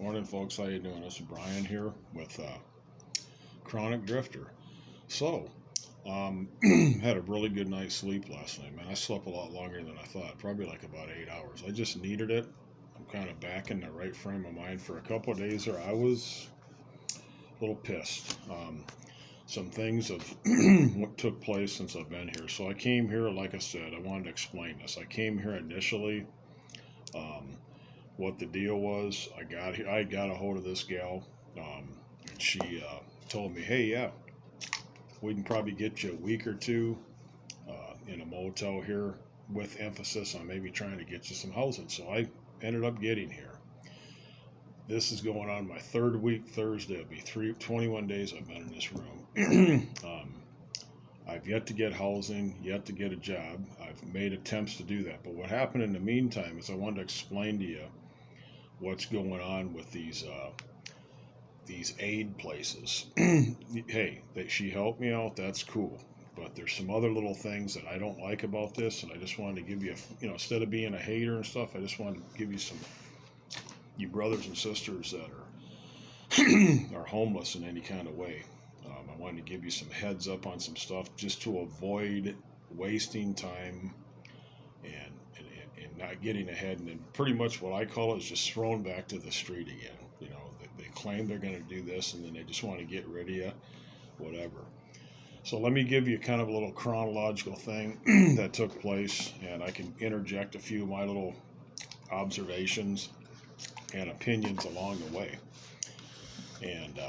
Morning, folks. How you doing? This is Brian here with Chronic Drifter. So, had a really good night's sleep last night, man. I slept a lot longer than I thought, probably like about 8 hours. I just needed it. I'm kind of back in the right frame of mind. For a couple of days there, I was a little pissed. Some things have what took place since I've been here. So I came here, like I said, I wanted to explain this. I came here initially. What the deal was, I got a hold of this gal, and she told me, hey, yeah, we can probably get you a week or two in a motel here, with emphasis on maybe trying to get you some housing. So I ended up getting here. This is going on my third week. Thursday, it'll be 21 days I've been in this room. I've yet to get housing, yet to get a job. I've made attempts to do that. But what happened in the meantime is I wanted to explain to you what's going on with these aid places. Hey, she helped me out. That's cool. But there's some other little things that I don't like about this, and I just wanted to give you, instead of being a hater and stuff, I just wanted to give you you brothers and sisters that are homeless in any kind of way. I wanted to give you some heads up on some stuff just to avoid wasting time and not getting ahead, and then pretty much what I call it is just thrown back to the street again. They claim they're going to do this, and then they just want to get rid of you, whatever. So let me give you kind of a little chronological thing that took place, and I can interject a few of my little observations and opinions along the way. And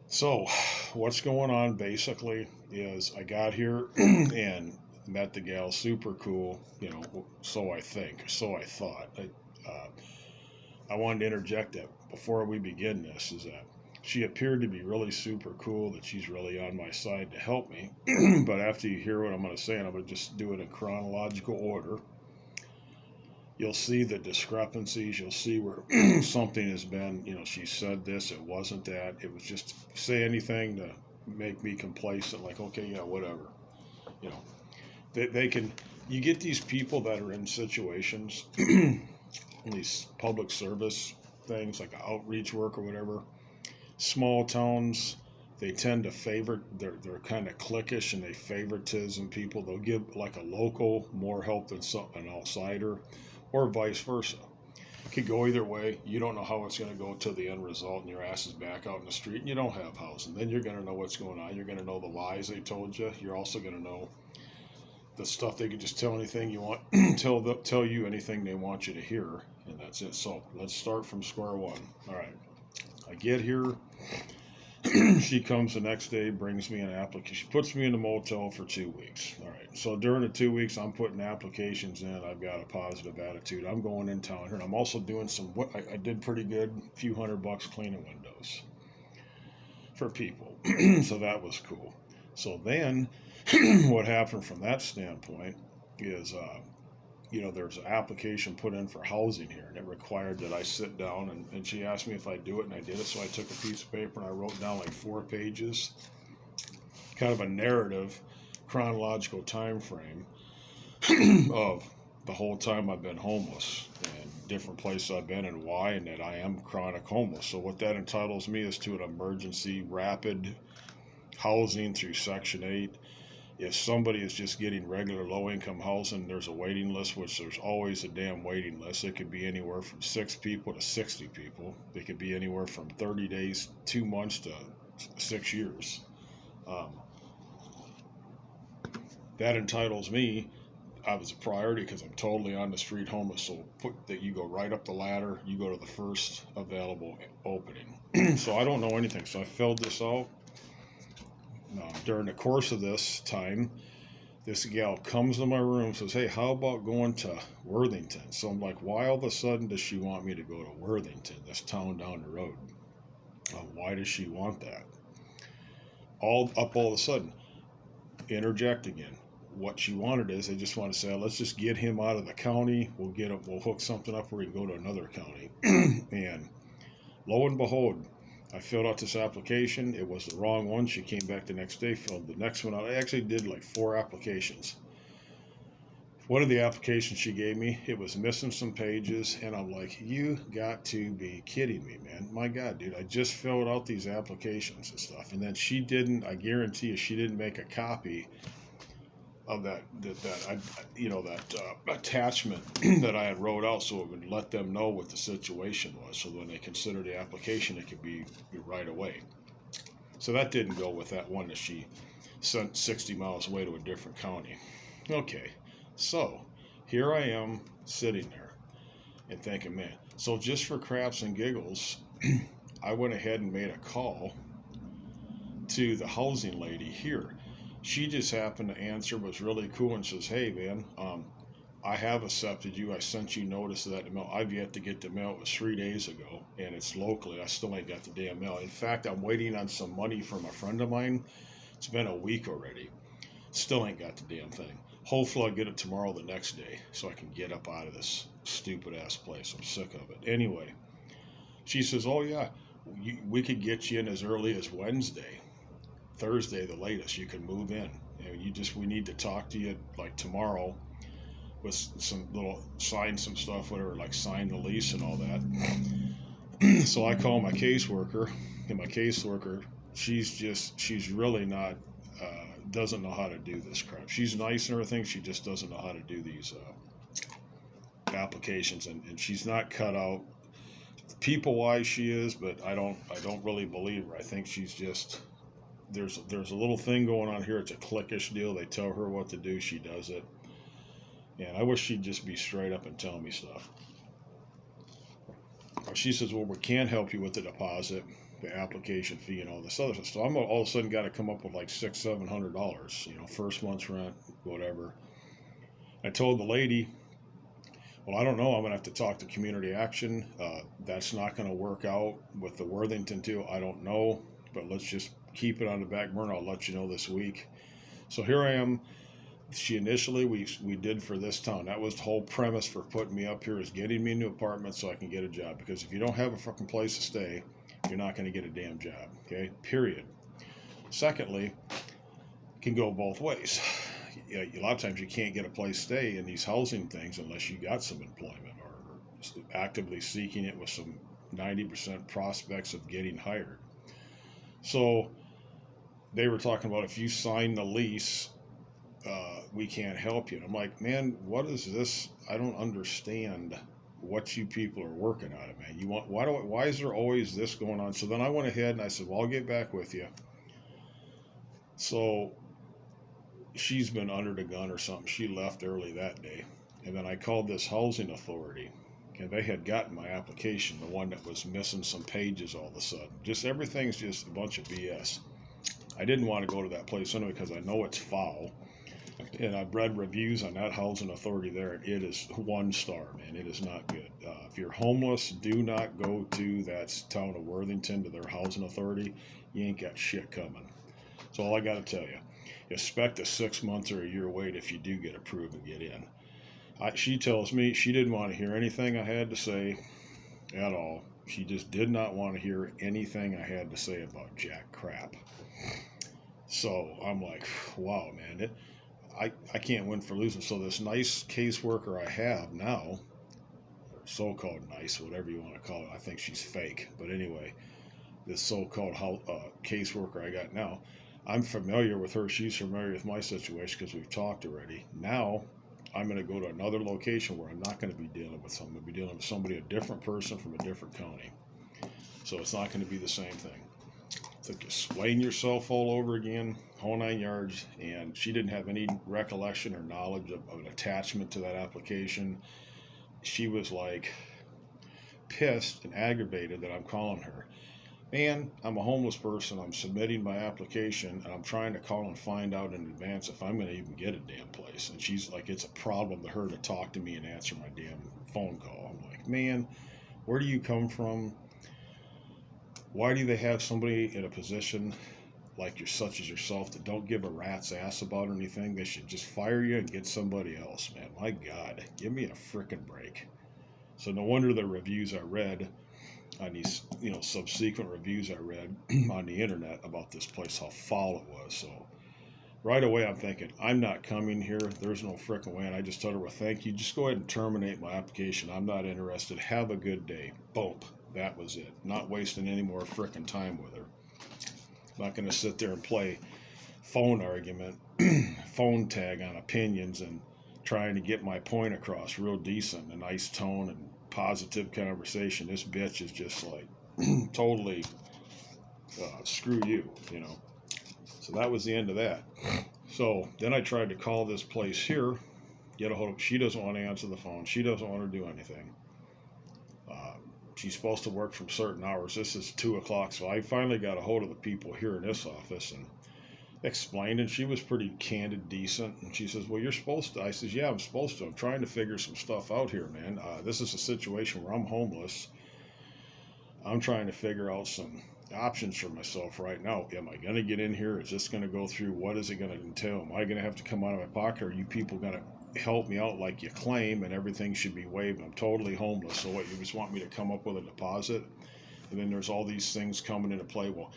so what's going on basically is I got here and met the gal, super cool, so I thought. I wanted to interject that before we begin this, is that she appeared to be really super cool, that she's really on my side to help me. But after you hear what I'm going to say, and I'm going to just do it in chronological order, you'll see the discrepancies. You'll see where something has been, she said this, it wasn't that. It was just say anything to make me complacent, like, okay, yeah, whatever. They can, you get these people that are in situations, these public service things, like outreach work or whatever, small towns, they tend to favor, they're kind of cliquish, and they favoritism people. They'll give like a local more help than an outsider, or vice versa. It could go either way. You don't know how it's going to go to the end result, and your ass is back out in the street and you don't have housing. Then you're going to know what's going on. You're going to know the lies they told you. You're also going to know the stuff they can just tell anything you want, tell you anything they want you to hear, and that's it. So let's start from square one. All right, I get here. She comes the next day, brings me an application. She puts me in the motel for 2 weeks. All right, so during the 2 weeks, I'm putting applications in. I've got a positive attitude. I'm going in town here, and I'm also doing I did pretty good, a few $100 cleaning windows for people. So that was cool. So then what happened from that standpoint is, there's an application put in for housing here, and it required that I sit down, and she asked me if I'd do it, and I did it. So I took a piece of paper and I wrote down like 4 pages, kind of a narrative, chronological time frame of the whole time I've been homeless, and different places I've been and why, and that I am chronic homeless. So what that entitles me is to an emergency rapid housing through Section 8. If somebody is just getting regular low-income housing, there's a waiting list, which there's always a damn waiting list. It could be anywhere from 6 people to 60 people. It could be anywhere from 30 days, 2 months to 6 years. That entitles me. I was a priority because I'm totally on the street homeless. So you go right up the ladder. You go to the first available opening. So I don't know anything. So I filled this out. During the course of this time, this gal comes to my room and says, hey, how about going to Worthington? So I'm like, why all of a sudden does she want me to go to Worthington, this town down the road? Why does she want that? All of a sudden, interject again. What she wanted is, they just want to say, let's just get him out of the county. We'll hook something up where he can go to another county. And lo and behold, I filled out this application. It was the wrong one. She came back the next day, filled the next one out. I actually did like 4 applications. one of the applications she gave me, it was missing some pages, and I'm like, you got to be kidding me, man. My God, dude, I just filled out these applications and stuff. And then she didn't, I guarantee you, she didn't make a copy of that attachment that I had wrote out, so it would let them know what the situation was. So when they consider the application, it could be right away. So that didn't go with that one that she sent 60 miles away to a different county. Okay, so here I am sitting there and thinking, man, so just for craps and giggles, I went ahead and made a call to the housing lady here. She just happened to answer, was really cool, and says, hey, man, I have accepted you. I sent you notice of that in the mail. I've yet to get the mail. It was 3 days ago, and it's locally. I still ain't got the damn mail. In fact, I'm waiting on some money from a friend of mine. It's been a week already. Still ain't got the damn thing. Hopefully I'll get it tomorrow, the next day, so I can get up out of this stupid ass place. I'm sick of it. Anyway, she says, oh yeah, we could get you in as early as Wednesday, Thursday the latest. You can move in. We need to talk to you like tomorrow with some little, sign some stuff, whatever, like sign the lease and all that. So I call my caseworker, and my caseworker, she's really not, doesn't know how to do this crap. She's nice and everything, she just doesn't know how to do these applications, and she's not cut out people wise. She is, but I don't really believe her. I think she's just, there's a little thing going on here. It's a cliquish deal. They tell her what to do, she does it. And I wish she'd just be straight up and tell me stuff. She says, well, we can't help you with the deposit, the application fee, and all this other stuff. So I'm all of a sudden got to come up with like $600-700, first month's rent, whatever. I told the lady, well, I don't know. I'm going to have to talk to Community Action. That's not going to work out with the Worthington too. I don't know, but let's just keep it on the back burner. I'll let you know this week. So here I am. She initially, we did for this town. That was the whole premise for putting me up here, is getting me a new apartment so I can get a job. Because if you don't have a fucking place to stay, you're not going to get a damn job. Okay, period. Secondly, it can go both ways. A lot of times you can't get a place to stay in these housing things unless you got some employment or actively seeking it with some 90% prospects of getting hired. So they were talking about, if you sign the lease, we can't help you. And I'm like, man, what is this? I don't understand what you people are working on it, man. Why is there always this going on? So then I went ahead and I said, well, I'll get back with you. So she's been under the gun or something. She left early that day. And then I called this housing authority, and they had gotten my application, the one that was missing some pages all of a sudden. Just everything's just a bunch of BS. I didn't want to go to that place anyway because I know it's foul. And I've read reviews on that housing authority there, and it is 1 star, man. It is not good. If you're homeless, do not go to that town of Worthington, to their housing authority. You ain't got shit coming. So all I got to tell you, expect a 6 months or a year wait if you do get approved and get in. She tells me she didn't want to hear anything I had to say at all. She just did not want to hear anything I had to say about jack crap. So I'm like, wow, man. I can't win for losing. So this nice caseworker I have now, so-called nice, whatever you want to call it, I think she's fake. But anyway, this so-called caseworker I got now, I'm familiar with her. She's familiar with my situation because we've talked already. Now I'm going to go to another location where I'm not going to be dealing with someone. I'm going to be dealing with somebody, a different person from a different county. So it's not going to be the same thing. To explain yourself all over again, whole 9 yards. And she didn't have any recollection or knowledge of an attachment to that application. She was like pissed and aggravated that I'm calling her. Man, I'm a homeless person. I'm submitting my application, and I'm trying to call and find out in advance if I'm going to even get a damn place. And she's like, it's a problem to her to talk to me and answer my damn phone call. I'm like, man, where do you come from? Why do they have somebody in a position like such as yourself that don't give a rat's ass about anything? They should just fire you and get somebody else, man. My God, give me a frickin' break. So no wonder the reviews I read on these, subsequent reviews I read on the internet about this place, how foul it was. So Right away, I'm thinking, I'm not coming here. There's no frickin' way. And I just told her, well, thank you. Just go ahead and terminate my application. I'm not interested. Have a good day. Boom. That was it. Not wasting any more frickin' time with her. Not going to sit there and play phone argument, phone tag on opinions and trying to get my point across real decent, a nice tone and positive conversation. This bitch is just like totally screw you, you know. So that was the end of that. So then I tried to call this place here, get a hold of. She doesn't want to answer the phone. She doesn't want to do anything. She's supposed to work from certain hours. This is 2 o'clock, so I finally got a hold of the people here in this office and explained, and she was pretty candid, decent. And she says, "Well, you're supposed to." I says, "Yeah, I'm supposed to. I'm trying to figure some stuff out here, man. This is a situation where I'm homeless. I'm trying to figure out some options for myself right now. Am I going to get in here? Is this going to go through? What is it going to entail? Am I going to have to come out of my pocket? Or are you people going to help me out like you claim and everything should be waived? I'm totally homeless. So what, you just want me to come up with a deposit?" And then there's all these things coming into play. Well,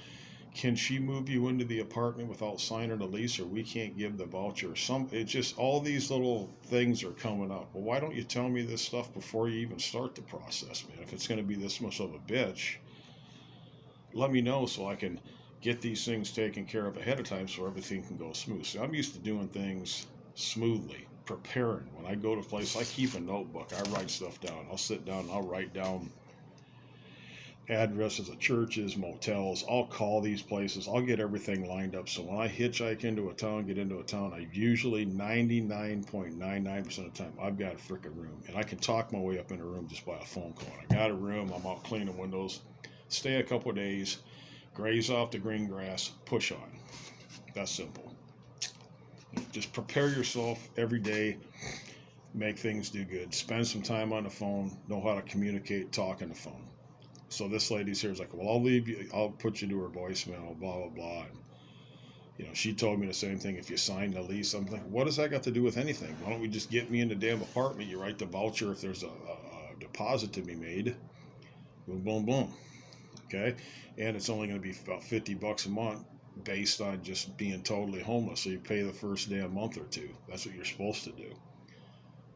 can she move you into the apartment without signing a lease, or we can't give the voucher? It's just all these little things are coming up. Well, why don't you tell me this stuff before you even start the process, man? If it's going to be this much of a bitch, let me know so I can get these things taken care of ahead of time so everything can go smooth. So I'm used to doing things smoothly, preparing. When I go to a place, I keep a notebook. I write stuff down. I'll sit down and I'll write down addresses of churches, motels. I'll call these places. I'll get everything lined up. So when I hitchhike into a town, get into a town, I usually 99.99% of the time I've got a freaking room, and I can talk my way up in a room just by a phone call. I got a room. I'm out cleaning windows. Stay a couple of days, graze off the green grass, push on. That's simple. Just prepare yourself every day. Make things do good. Spend some time on the phone. Know how to communicate. Talk on the phone. So this lady's here is like, well, I'll leave you. I'll put you to her voicemail. Blah blah blah. And, you know, she told me the same thing. If you sign the lease, I'm like, what does that got to do with anything? Why don't we just get me in the damn apartment? You write the voucher if there's a deposit to be made. Boom boom boom. Okay, and it's only going to be about $50 a month based on just being totally homeless. So you pay the first damn month or two. That's what you're supposed to do.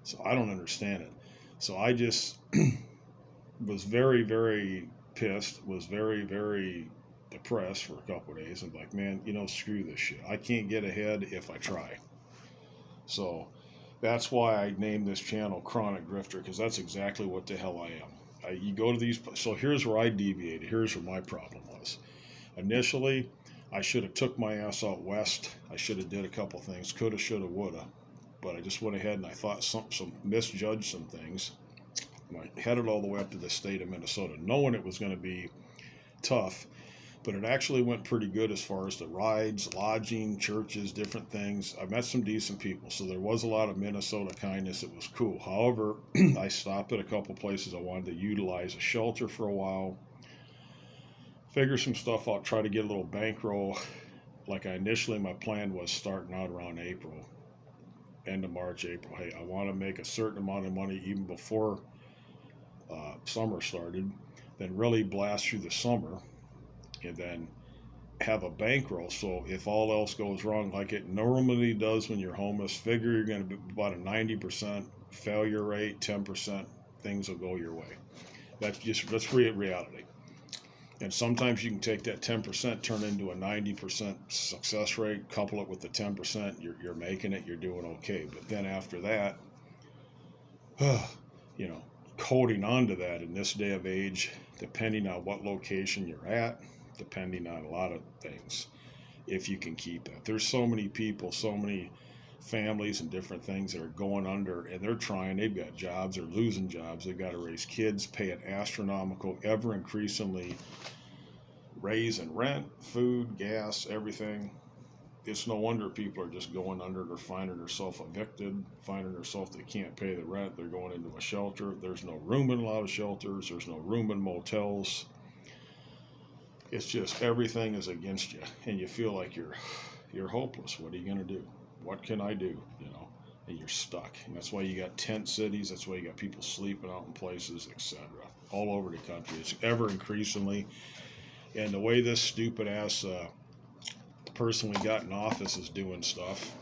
So I don't understand it. So I just was very, very pissed, was very, very depressed for a couple of days. I'm like, man, you know, screw this shit. I can't get ahead if I try. So that's why I named this channel Chronic Drifter, because that's exactly what the hell I am. You go to these, so here's where I deviated. Here's where my problem was. Initially, I should have took my ass out west. I should have did a couple things. Coulda, shoulda, woulda. But I just went ahead and I thought some misjudged some things. I headed all the way up to the state of Minnesota, knowing it was going to be tough, but it actually went pretty good as far as the rides, lodging, churches, different things. I met some decent people, so there was a lot of Minnesota kindness. It was cool. However, I stopped at a couple places. I wanted to utilize a shelter for a while, figure some stuff out, try to get a little bankroll. Like my plan was starting out around April, end of March, April. Hey, I want to make a certain amount of money even before summer started, then really blast through the summer, and then have a bankroll. So if all else goes wrong, like it normally does when you're homeless, figure you're going to be about a 90% failure rate, 10% things will go your way. That's reality. And sometimes you can take that 10%, turn into a 90% success rate, couple it with the 10%, you're making it, you're doing okay. But then after that, you know, coding onto that in this day of age, depending on what location you're at, depending on a lot of things, if you can keep it. There's so many people, so many families and different things that are going under, and they're trying, they've got jobs, they're losing jobs, they've got to raise kids, pay an astronomical, ever increasingly raise in rent, food, gas, everything. It's no wonder people are just going under. They're finding themselves evicted, finding themselves they can't pay the rent. They're going into a shelter. There's no room in a lot of shelters. There's no room in motels. It's just everything is against you, and you feel like you're hopeless. What are you going to do? What can I do? You know, and you're stuck. And that's why you got tent cities. That's why you got people sleeping out in places, etc. All over the country. It's ever increasingly. And the way this stupid ass person we got in office is doing stuff,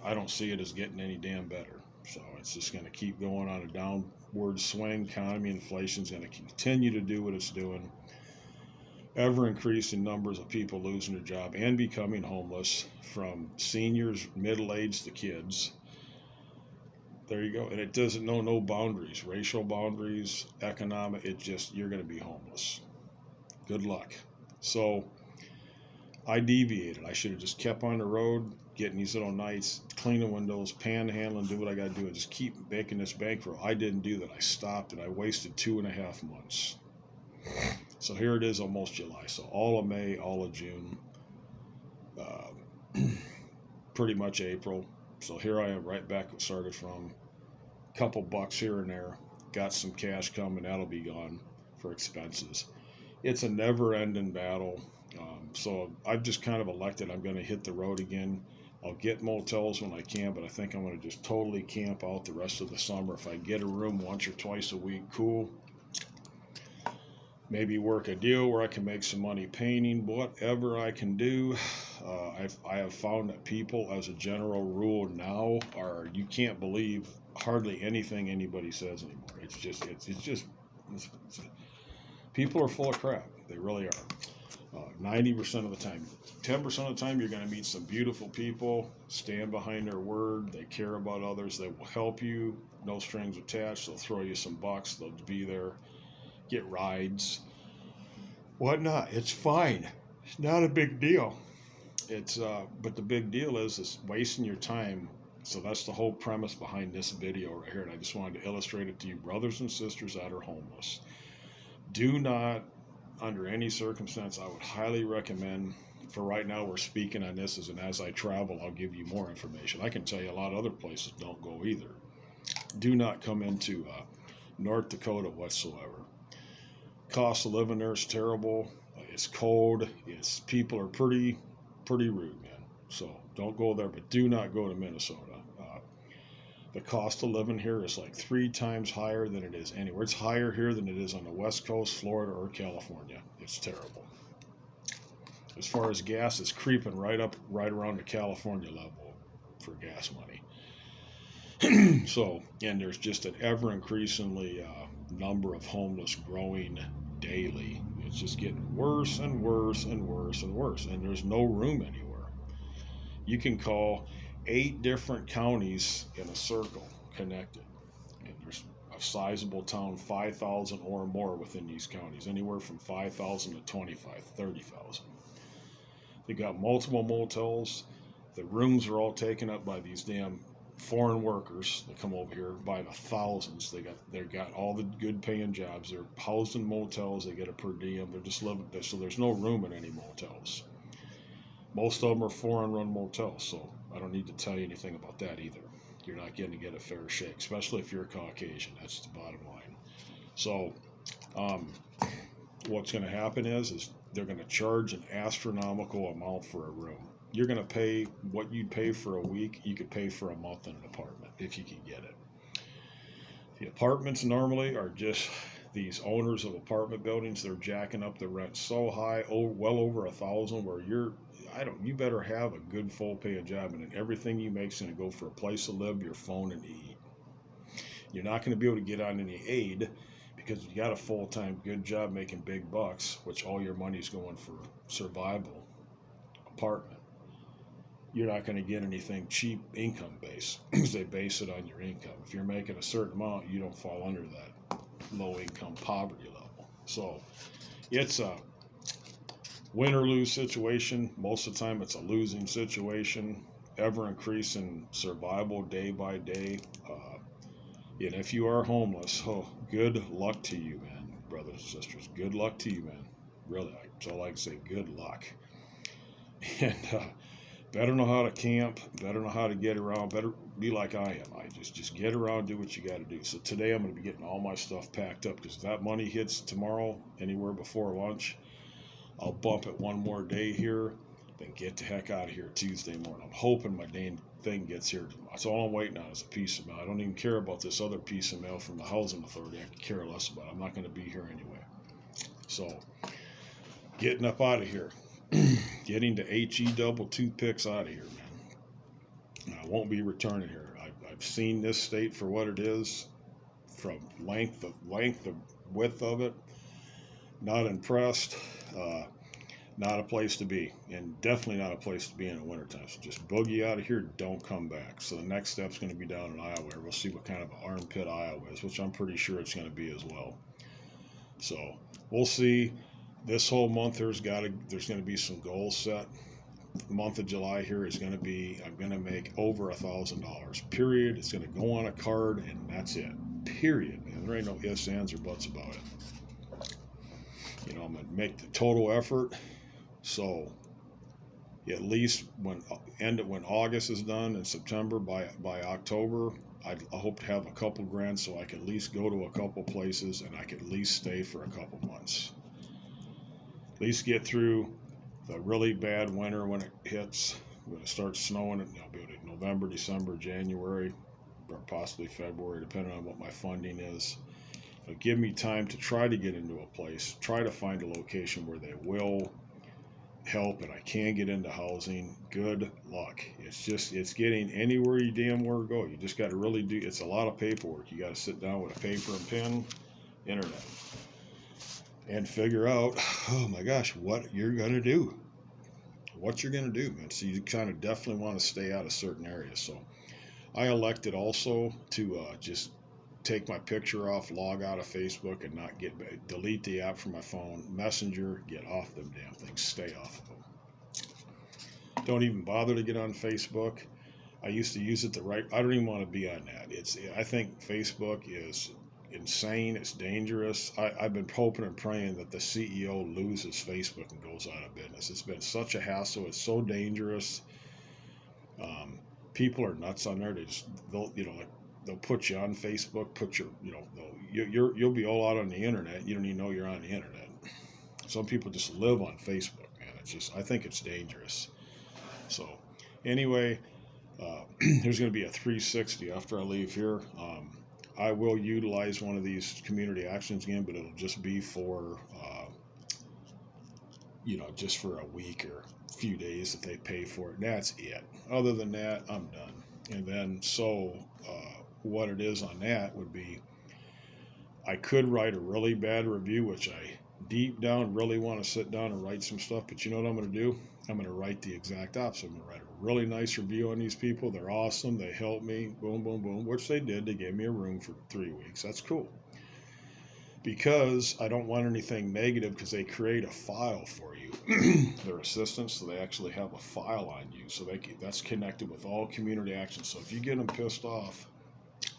I don't see it as getting any damn better. So it's just going to keep going on a downward swing. Economy, inflation's going to continue to do what it's doing. Ever increasing numbers of people losing their job and becoming homeless, from seniors, middle-aged to kids. There you go. And it doesn't know no boundaries, racial boundaries, economic. It just, you're going to be homeless. Good luck. So I deviated. I should have just kept on the road, getting these little nights, cleaning windows, panhandling, do what I got to do, and just keep making this bankroll. I didn't do that. I stopped, and I wasted 2.5 months. So here it is, almost July. So all of May, all of June, pretty much April. So here I am, right back where I started from. Couple bucks here and there. Got some cash coming. That'll be gone for expenses. It's a never-ending battle. So I've just kind of elected I'm going to hit the road again. I'll get motels when I can, but I think I'm going to just totally camp out the rest of the summer. If I get a room once or twice a week, cool. Maybe work a deal where I can make some money painting, whatever I can do. I have found that people, as a general rule now, you can't believe hardly anything anybody says anymore. It's just people are full of crap. They really are. 90% of the time. 10% of the time, you're going to meet some beautiful people, stand behind their word, they care about others, they will help you, no strings attached, they'll throw you some bucks, they'll be there, get rides, whatnot. It's fine. It's not a big deal. But the big deal is wasting your time. So that's the whole premise behind this video right here, and I just wanted to illustrate it to you, brothers and sisters that are homeless. Do not, under any circumstance, I would highly recommend, for right now we're speaking on this, and as I travel, I'll give you more information. I can tell you a lot of other places don't go either. Do not come into North Dakota whatsoever. Cost of living there is terrible. It's cold. People are pretty rude, man. So don't go there, but do not go to Minnesota. The cost of living here is like 3 times higher than it is anywhere. It's higher here than it is on the West Coast, Florida, or California. It's terrible. As far as gas, it's creeping right around the California level for gas money. So, and there's just an ever increasingly number of homeless growing daily. It's just getting worse and worse and worse and worse, and there's no room anywhere. You can call 8 different counties in a circle connected, and there's a sizable town, 5,000 or more within these counties, anywhere from 5,000 to 25, 30,000. They got multiple motels. The rooms are all taken up by these damn foreign workers that come over here by the thousands. They got all the good paying jobs. They're housed in motels. They get a per diem. They're just living there, so there's no room in any motels. Most of them are foreign run motels, so I don't need to tell you anything about that either. You're not going to get a fair shake, especially if you're Caucasian. That's the bottom line. So what's going to happen is they're going to charge an astronomical amount for a room. You're going to pay what you'd pay for a week, you could pay for a month in an apartment if you can get it. The apartments normally are just these owners of apartment buildings. They're jacking up the rent so high, well over 1,000, where you better have a good full paying job, and then everything you make is going to go for a place to live, your phone, and to eat. You're not going to be able to get on any aid because you got a full-time good job making big bucks, which all your money's going for survival apartment. You're not going to get anything cheap income based because they base it on your income. If you're making a certain amount, you don't fall under that low income poverty level. So it's a win or lose situation. Most of the time it's a losing situation, ever increasing survival day by day. And if you are homeless, good luck to you, man, brothers and sisters. Good luck to you, man. Really, that's all I can say. Good luck. And better know how to camp, better know how to get around, better be like I am. I just get around, do what you got to do. So today I'm going to be getting all my stuff packed up, because if that money hits tomorrow, anywhere before lunch, I'll bump it one more day here, then get the heck out of here Tuesday morning. I'm hoping my dang thing gets here. That's all I'm waiting on is a piece of mail. I don't even care about this other piece of mail from the housing authority. I could care less about it. I'm not going to be here anyway. So getting up out of here. getting the HE double toothpicks out of here, man. I won't be returning here. I've seen this state for what it is, from length, the width of it. Not impressed. Not a place to be, and definitely not a place to be in the wintertime. So just boogie out of here, don't come back. So the next step's going to be down in Iowa. We'll see what kind of armpit Iowa is, which I'm pretty sure it's going to be as well. So we'll see. This whole month there's going to be some goals set. The month of July here is going to be, I'm going to make over $1,000. Period. It's going to go on a card, and that's it. Period. And there ain't no ifs, ands, or buts about it. You know, I'm going to make the total effort. So at least when August is done, and September, by October, I hope to have a couple grand so I can at least go to a couple places, and I can at least stay for a couple months. At least get through the really bad winter when it hits. When it starts snowing, it'll be November, December, January, or possibly February, depending on what my funding is. It'll give me time to try to get into a place, try to find a location where they will help and I can get into housing. Good luck. It's getting anywhere you damn well go. You just got to really do, it's a lot of paperwork. You got to sit down with a paper and pen, internet, and figure out, oh my gosh, what you're going to do. What you're going to do, man. So you kind of definitely want to stay out of certain areas. So I elected also to just take my picture off, log out of Facebook, and not delete the app from my phone. Messenger, get off them damn things. Stay off of them. Don't even bother to get on Facebook. I used to use it I don't even want to be on that. I think Facebook is insane. It's dangerous. I've been hoping and praying that the CEO loses Facebook and goes out of business. It's been such a hassle. It's so dangerous. People are nuts on there. They'll put you on Facebook, you'll be all out on the internet. You don't even know you're on the internet. Some people just live on Facebook, man. I think it's dangerous. So anyway, there's going to be a 360 after I leave here. I will utilize one of these community actions again, but it'll just be for, just for a week or a few days that they pay for it. That's it. Other than that, I'm done. And then, what it is on that would be, I could write a really bad review, which I deep down really want to sit down and write some stuff, but you know what I'm going to do? I'm going to write the exact opposite. I'm going to write a really nice review on these people. They're awesome. They helped me. Boom, boom, boom. Which they did. They gave me a room for 3 weeks. That's cool. Because I don't want anything negative, because they create a file for you. They're assistants, so they actually have a file on you. So that's connected with all community actions. So if you get them pissed off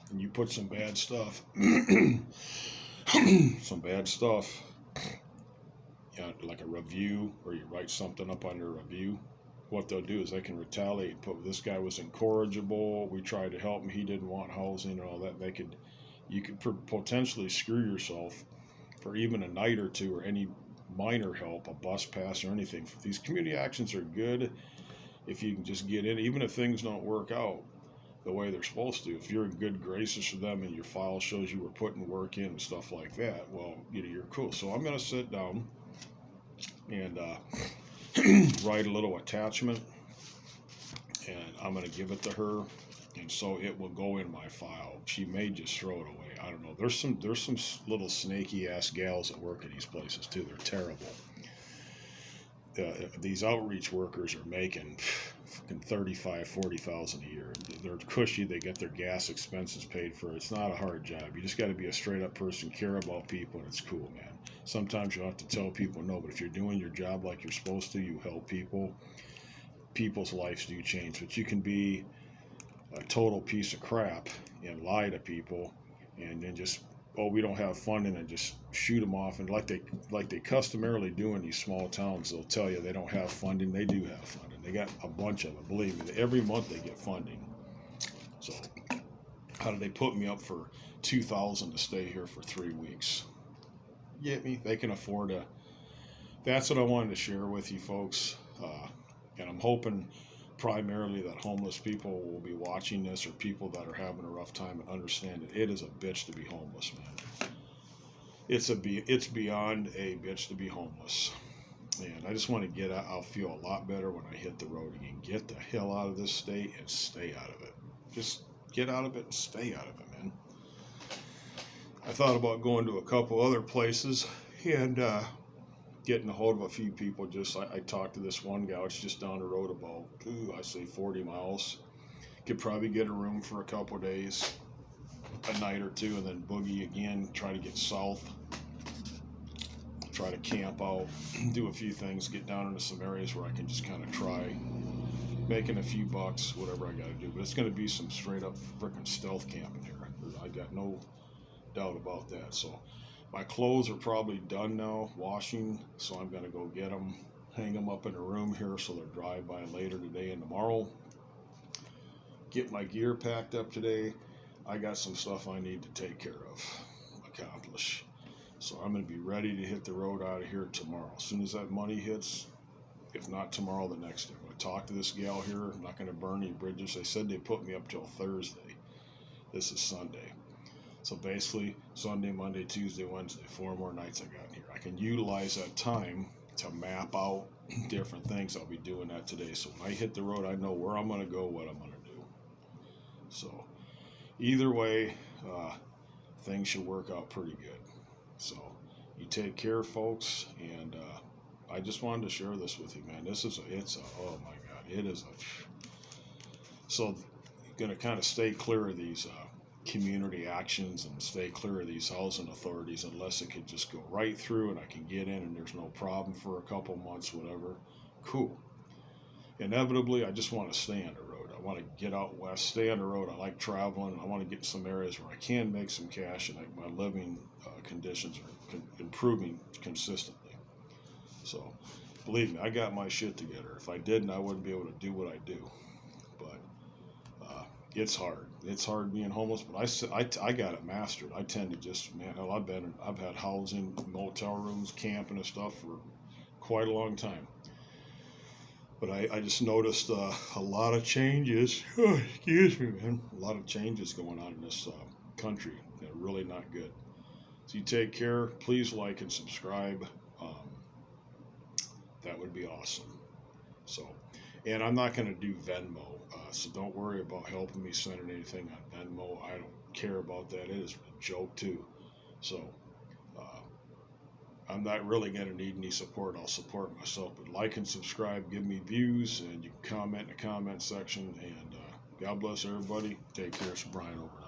and you put some bad stuff, like a review, or you write something up on your review, what they'll do is they can retaliate and put, this guy was incorrigible, we tried to help him, he didn't want housing and all that. You could potentially screw yourself for even a night or two, or any minor help, a bus pass or anything. These community actions are good if you can just get in, even if things don't work out the way they're supposed to. If you're in good graces for them and your file shows you were putting work in and stuff like that, well, you're cool. So I'm going to sit down and write a little attachment, and I'm going to give it to her, and so it will go in my file. She may just throw it away. I don't know. There's some little snaky ass gals that work at these places too. They're terrible. These outreach workers are making fucking $35,000-$40,000 a year. They're cushy. They get their gas expenses paid for. It's not a hard job. You just got to be a straight up person, care about people, and it's cool, man. Sometimes you have to tell people no, but if you're doing your job like you're supposed to, you help people. People's lives do change, but you can be a total piece of crap and lie to people, and then just, we don't have funding, and just shoot them off. And like they customarily do in these small towns, they'll tell you they don't have funding. They do have funding. They got a bunch of it. Believe me, every month they get funding. So how did they put me up for $2,000 to stay here for 3 weeks? You get me? They can afford to. That's what I wanted to share with you folks. And I'm hoping primarily that homeless people will be watching this, or people that are having a rough time, and understand that it is a bitch to be homeless, man. It's beyond a bitch to be homeless. And I just want to get out. I'll feel a lot better when I hit the road again. Get the hell out of this state and stay out of it. Just get out of it and stay out of it, man. I thought about going to a couple other places and getting a hold of a few people. I talked to this one gal. It's just down the road about, I say 40 miles. Could probably get a room for a couple days, a night or two, and then boogie again. Try to get south. Try to camp out, do a few things, get down into some areas where I can just kind of try making a few bucks, whatever I got to do. But it's going to be some straight up freaking stealth camping here. I got no doubt about that. So my clothes are probably done now, washing. So I'm going to go get them, hang them up in a room here so they're dry by later today and tomorrow. Get my gear packed up today. I got some stuff I need to take care of, accomplish. So I'm going to be ready to hit the road out of here tomorrow. As soon as that money hits, if not tomorrow, the next day. I'm going to talk to this gal here. I'm not going to burn any bridges. They said they put me up till Thursday. This is Sunday. So basically, Sunday, Monday, Tuesday, Wednesday, 4 more nights I got in here. I can utilize that time to map out different things. I'll be doing that today. So when I hit the road, I know where I'm going to go, what I'm going to do. So either way, things should work out pretty good. So you take care, folks, and I just wanted to share this with you, man. Oh my God, it is so you're going to kind of stay clear of these community actions and stay clear of these housing authorities unless it could just go right through and I can get in and there's no problem for a couple months, whatever. Cool. Inevitably, I just want to stay on the road. I want to get out west, stay on the road. I like traveling. I want to get some areas where I can make some cash and my living conditions are improving consistently. So, believe me, I got my shit together. If I didn't, I wouldn't be able to do what I do. But it's hard. It's hard being homeless, but I got it mastered. I tend to just, man, I've had housing, motel rooms, camping and stuff for quite a long time. But I just noticed a lot of changes. Oh, excuse me, man. A lot of changes going on in this country that are really not good. So you take care. Please like and subscribe. That would be awesome. So, and I'm not going to do Venmo. So don't worry about helping me sending anything on Venmo. I don't care about that. It is a joke too. So I'm not really going to need any support. I'll support myself. But like and subscribe, give me views, and you can comment in the comment section. And God bless everybody. Take care. It's Brian over.